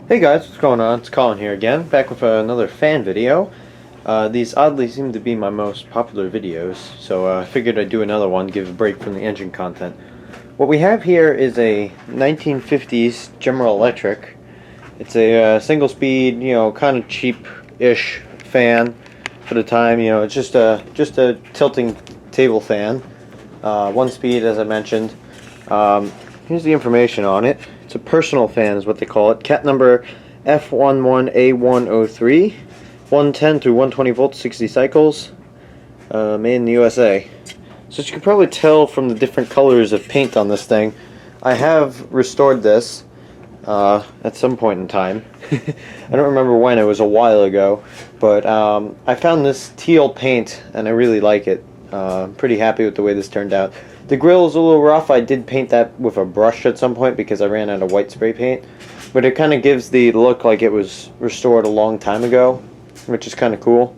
Hey guys, what's going on? It's Colin here again, back with another fan video. These oddly seem to be my most popular videos, so I figured I'd do another one, give a break from the engine content. What we have here is a 1950s General Electric. It's a single speed, kind of cheap-ish fan for the time. It's just a tilting table fan. One speed, as I mentioned. Here's the information on it. It's a personal fan is what they call it. Cat number F11A103, 110 through 120 volts, 60 cycles, made in the USA. So as you can probably tell from the different colors of paint on this thing, I have restored this at some point in time. I don't remember when, it was a while ago, but I found this teal paint and I really like it. I'm pretty happy with the way this turned out. The grill is a little rough. I did paint that with a brush at some point because I ran out of white spray paint. But it kind of gives the look like it was restored a long time ago, which is kind of cool.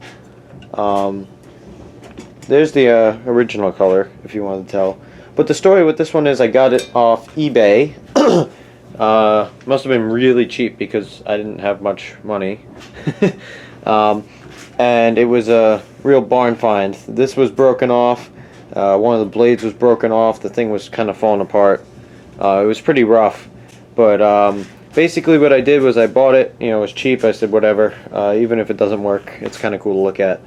There's the original color, if you want to tell. But the story with this one is I got it off eBay. Must have been really cheap because I didn't have much money. And it was a real barn find. This was broken off. One of the blades was broken off. The thing was kind of falling apart. It was pretty rough. But basically what I did was I bought it. It was cheap. I said whatever. Even if it doesn't work, it's kind of cool to look at.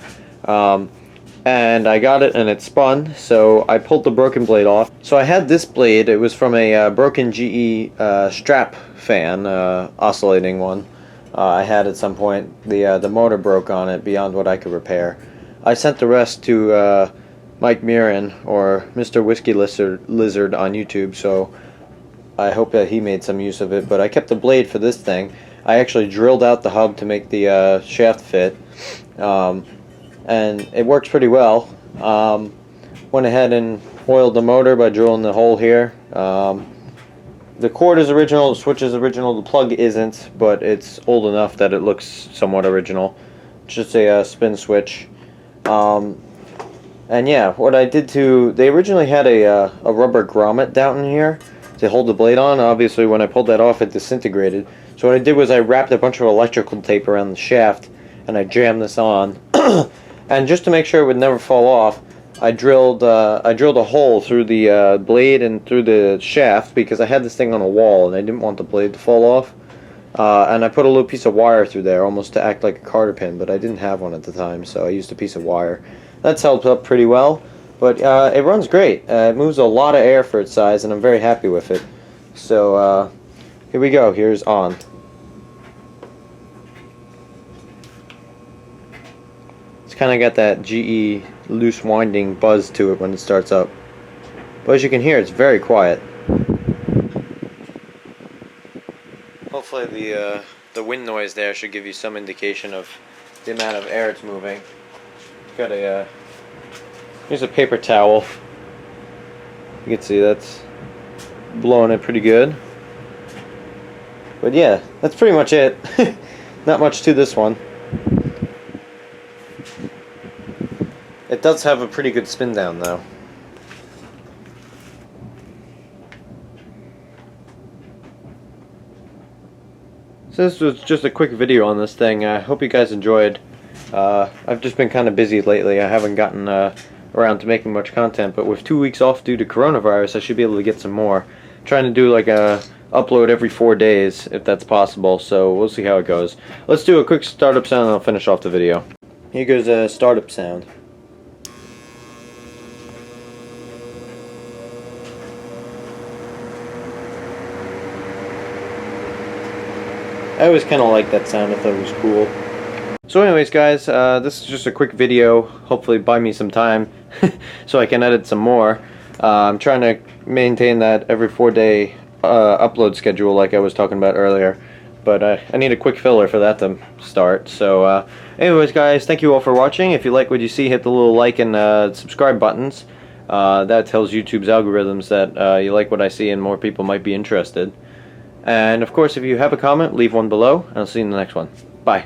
And I got it and it spun. So I pulled the broken blade off. So I had this blade. It was from a broken GE strap fan, oscillating one. I had at some point. The motor broke on it beyond what I could repair. I sent the rest to Mike Mirren, or Mr. Whiskey Lizard on YouTube, so I hope that he made some use of it. But I kept the blade for this thing. I actually drilled out the hub to make the shaft fit, and it works pretty well. Went ahead and oiled the motor by drilling the hole here. The cord is original, the switch is original, the plug isn't, but it's old enough that it looks somewhat original. It's just a spin switch. And yeah, what I did they originally had a rubber grommet down in here to hold the blade on. Obviously when I pulled that off it disintegrated. So what I did was I wrapped a bunch of electrical tape around the shaft and I jammed this on. And just to make sure it would never fall off, I drilled a hole through the blade and through the shaft because I had this thing on a wall and I didn't want the blade to fall off. And I put a little piece of wire through there almost to act like a cotter pin, but I didn't have one at the time, so I used a piece of wire. That's held up pretty well, but it runs great. It moves a lot of air for its size, and I'm very happy with it. So here we go. Here's on. It's kind of got that GE loose winding buzz to it when it starts up. But as you can hear, it's very quiet. Hopefully the wind noise there should give you some indication of the amount of air it's moving. Got here's a paper towel. You can see that's blowing it pretty good. But yeah, that's pretty much it. Not much to this one. It does have a pretty good spin down though. So this was just a quick video on this thing. I hope you guys enjoyed. I've just been kind of busy lately. I haven't gotten around to making much content, but with 2 weeks off due to coronavirus, I should be able to get some more. I'm trying to do like a upload every 4 days, if that's possible, so we'll see how it goes. Let's do a quick startup sound and I'll finish off the video. Here goes a startup sound. I always kind of liked that sound. I thought it was cool. So anyways guys, this is just a quick video. Hopefully buy me some time so I can edit some more. I'm trying to maintain that every 4-day upload schedule like I was talking about earlier. But I need a quick filler for that to start. So anyways guys, thank you all for watching. If you like what you see, hit the little like and subscribe buttons. That tells YouTube's algorithms that you like what I see and more people might be interested. And of course, if you have a comment, leave one below, and I'll see you in the next one. Bye.